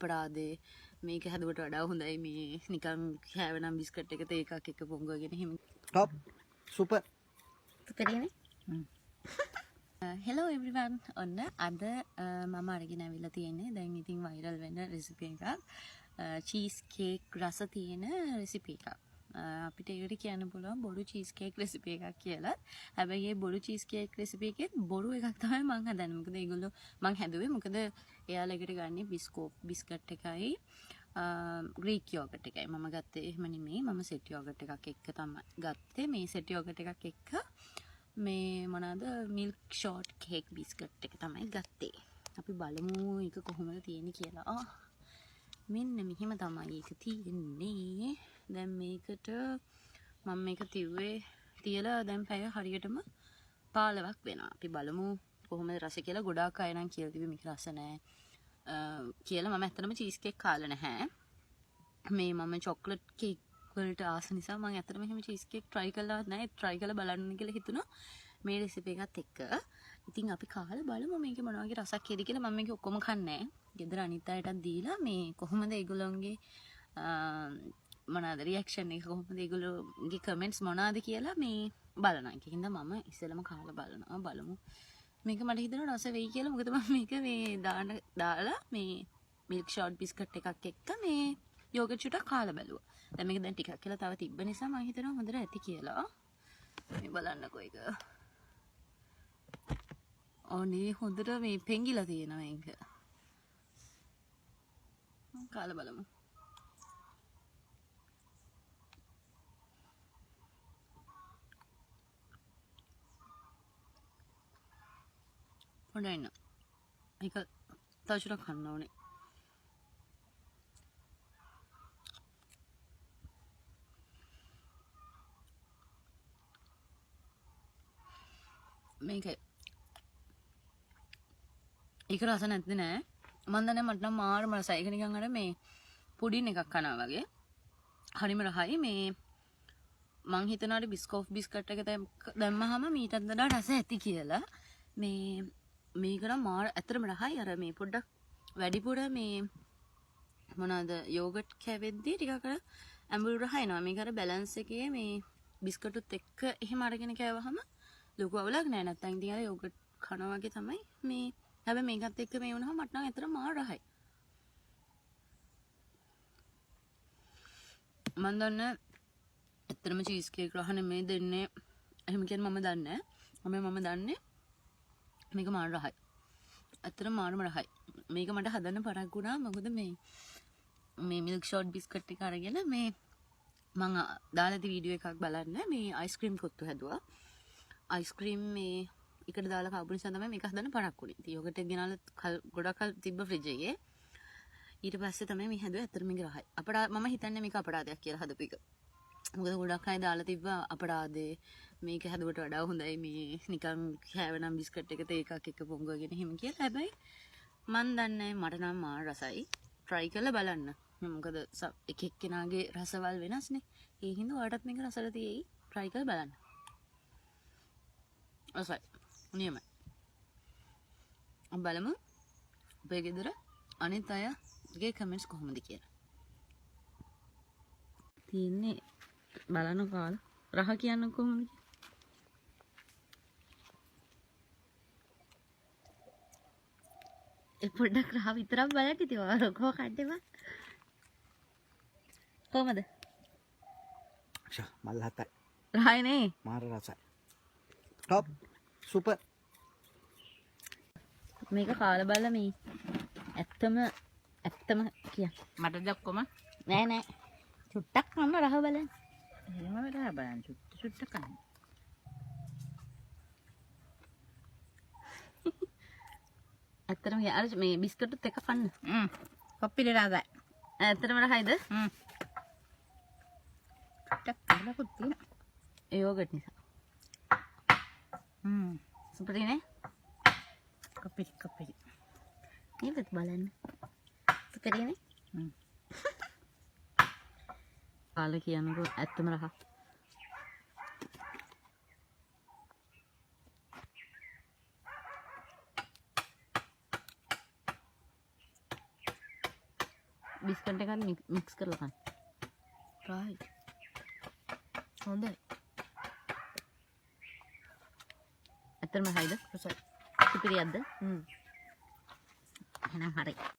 අපරාධේ මේක හැදුවට වඩා හොඳයි මේ නිකන් කෑවනම් බිස්කට් එක තේ එකක් එක පොංගවගෙන එහෙම टॉप सुपर සුපරිනේ හෙලෝ එවරිවන් ඔන්න අද මම අරගෙන ඇවිල්ලා තියෙන්නේ දැන් ඉතින් වයිරල් වෙන රෙසිපි එකක් චීස් කේක් රස තියෙන රෙසිපි එකක් අපිට ඒකට කියන්න පුළුවන් බොරු චීස් කේක් රෙසිපි එකක් කියලා. හැබැයි මේ බොරු චීස් කේක් රෙසිපි එකේ බොරු එකක් තමයි මම හදන්නේ. මොකද ඒගොල්ලෝ මම හැදුවේ මොකද එයාලා එකට ගන්නේ බිස්කට් එකයි ග්‍රීක් යෝගට් එකයි. මම ගත්තේ එහෙම නෙමෙයි. මම සෙට් යෝගට් එකක් එක්ක තමයි ගත්තේ. මේ සෙට් යෝගට් එකක් එක්ක මේ මොනවාද මිල්ක් ෂෝට් කේක් බිස්කට් එක තමයි ගත්තේ. අපි බලමු ඒක කොහොමද තියෙන්නේ කියලා. මෙන්න මෙහෙම තමයි ඒක තියෙන්නේ. දැන් මේකට මම මේක තියලා දැන් පැය හරියටම 15ක් වෙනවා. අපි බලමු කොහොමද රස කියලා. ගොඩාක් අය නම් කියලා තිබ්බේ මේක රස නැහැ කියලා. මම ඇත්තටම චීස් කේක් කාලා නැහැ. මේ මම චොක්ලට් කේක් වලට ආස නිසා මම ඇත්තටම එහෙම චීස් කේක් try කළා නැහැ. try කරලා බලන්න කියලා හිතුණා මේ රෙසිපි එකත් එක්ක. ඉතින් අපි කාලා බලමු මේකේ මොන වගේ රසක් එයිද කියලා. මම මේක ඔක්කොම කන්නේ නැහැ. ගෙදර අනිත් අයටත් දීලා මේ කොහොමද ඒගොල්ලෝගේ මොනවාද රියැක්ෂන් එක කොහොමද ඒගොල්ලෝගේ කමෙන්ට්ස් මොනවාද කියලා මේ බලනවා. ඒකින්ද මම ඉස්සෙල්ලම කාලා බලනවා. බලමු මේක මට හිතෙනවා රස වෙයි කියලා. මොකද මම මේක මේ දාලා මේ මිල්ක් ෂෝට් බිස්කට් එකක් එක්ක මේ යෝගට් චුට්ටක් කාලා බැලුවා. දැන් මේක දැන් ටිකක් කියලා තව තිබ්බ නිසා මම හිතනවා හොඳට ඇති කියලා. මේ බලන්නකෝ ඒක. ඕනේ හොඳට මේ පෙඟිලා තියෙනවා මේක. කාලා බලමු. හොඳයි නේද? ඒක තව චුට්ටක් කන්න ඕනේ. මේක ඒක රස නැද්ද නෑ මම දන්නේ මට නම් මාරම රසයි. ඒක නිකන් අර මේ පුඩින් එකක් කනවා වගේ හරිම රහයි. මේ මං හිතනවා බිස්කට් එක දැම්මහම මීටත් වඩා රස ඇති කියලා. මේක නම් මාර ඇත්තටම රහයි. අර මේ පොඩ්ඩක් වැඩිපුර මේ මොනවාද යෝගට් කැවෙද්දී ටිකක් අර ඇඹුල් රහයි එනවා. මේක අර බැලන්ස් එකේ මේ බිස්කටුත් එක්ක එහෙම අරගෙන කෑවහම ලොකු අවුලක් නෑ. නැත්තම් ඉතින් අර යෝගට් කනවා වගේ තමයි මේ. හැබැයි මේකත් එක්ක මේ වුණාම මට නම් ඇත්තටම මාර රහයි. මම දන්නේ ඇත්තටම චීස් කේක් රහ නෙමෙයි දෙන්නේ. එහෙම කියන්නේ මම දන්නේ නැහැ. මම දන්නේ මේක මාර රහයි. ඇත්තටම මාරම රහයි. මේක මට හදන්න පරක් වුණා. මොකද මේ මිල්ක් ෂෝට් බිස්කට් එක අරගෙන මේ මම දාලා ති වීඩියෝ එකක් බලන්න මේ අයිස්ක්‍රීම් කොත්තු හැදුවා. අයිස්ක්‍රීම් මේ එකට දාලා කාපු නිසා තමයි මේක හදන්න පරක් වුණේ. ඉතින් යෝගට් එක ගෙනාලා ගොඩක් කල් තිබ්බ ෆ්‍රිජ් එකේ. ඊට පස්සේ තමයි මේ හැදුවේ. ඇත්තට මේක රහයි. මම හිතන්නේ මේක අපරාධයක් කියලා හදපු එක. මොකද ගොඩක් අය දාලා තිබ්බා අපරාධේ මේක හැදුවට වඩා හොඳයි මේ නිකන් කෑවනම් බිස්කට් එක තේ එකක් එක පොංගවගෙන එහෙම කියලා. හැබැයි මන් දන්නේ මට නම් මාර රසයි. try කරලා බලන්න. මොකද එක එක්කෙනාගේ රසවල් වෙනස්නේ. ඒ හින්දා ඔයාලටත් මේක රසලා තියෙයි. try කරලා බලන්න. රසයි. නියමයි. බලමු අපේ ගෙදර අනිත් අයගේ කමෙන්ට්ස් කොහොමද කියලා. තියන්නේ බලන්න කාලා රහ කියන්න කොහොමද? ඒ පොඩ්ඩක් රහ විතරක් බලන්න ඉතින් ඔයාලා කොහොම කඩේවා කොහමද? මල් හතයි රහයි නේ මාර රසයි. टॉप सुपर මේක කාලා බලලා මේ ඇත්තම කියන්න මට දක්කොම නෑ චුට්ටක් කන්න රහ බලන්න. එහෙම වෙලා බලන්න චුට්ට කන්න. ඇත්තටම අර මේ බිස්කට්ටුත් එක කන්න. කොප්පිලි රසයි. ඇත්තටම රහයිද? ටක් කරලා තියෙන යෝගට් නිසා. සුපරිනේ? කොප්පිලි. මේකත් බලන්න. සුපරිනේ? කාලා කියන්නකෝ ඇත්තම රහ. බිස්කට් එකත් මික්ස් කරලා කන්න. රයිට්. හොඳයි. ඇත්තටම හරිද? රසයි. සුපිරියක්ද? හ්ම්. එහෙනම් හරි.